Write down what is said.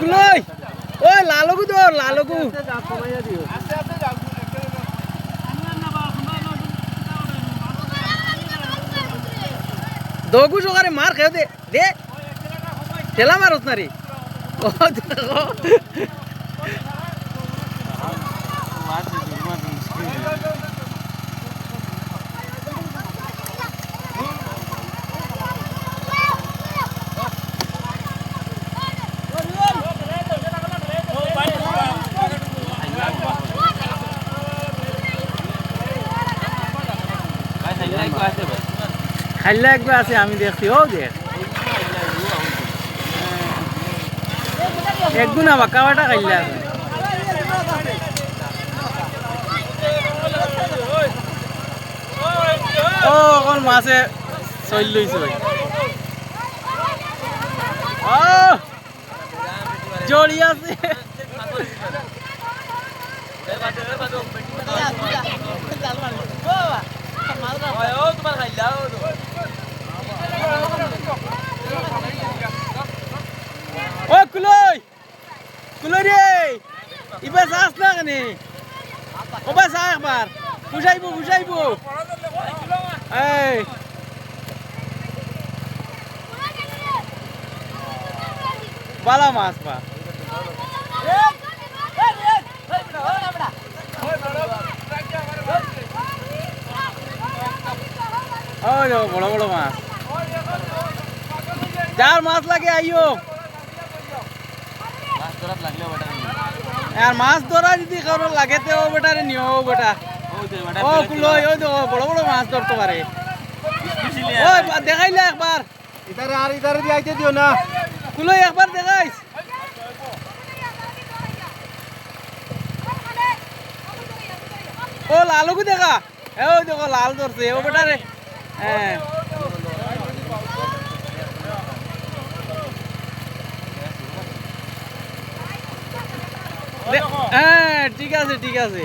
কুলই ওই লালগু তো লালগু দগু সকারে মার খেয়ে দে দে ঠেলা মারত না রে খাইলে একবার আছে আমি দেখছি ও দেখ একদিন আমার কাবাটা খাইলে আছে ও এখন মাছে চল লইছে ও জড়ি আছে ও কুলই কুলই রে ইবা যাস না কেন ওবা যা একবার বুঝাইবো বুঝাইবো এই বালা মাছ পা ওই বড় বড় মাছ যার মাছ লাগে আইও আর মাছ ধরা যদি কারো লাগে তো ও বেটারে নিও ও বেটা ও কুলই ওই তো বড় বড় মাছ ধরতে পারে ওই দেখাইলে একবার ইধারে আর ইধারে দিয়ে আইতে দিও না কুলই একবার দেখাইস ও লালুকু দেখা ওই দেখো লাল ধরছে ও বেটারে হ্যাঁ হ্যাঁ ঠিক আছে ঠিক আছে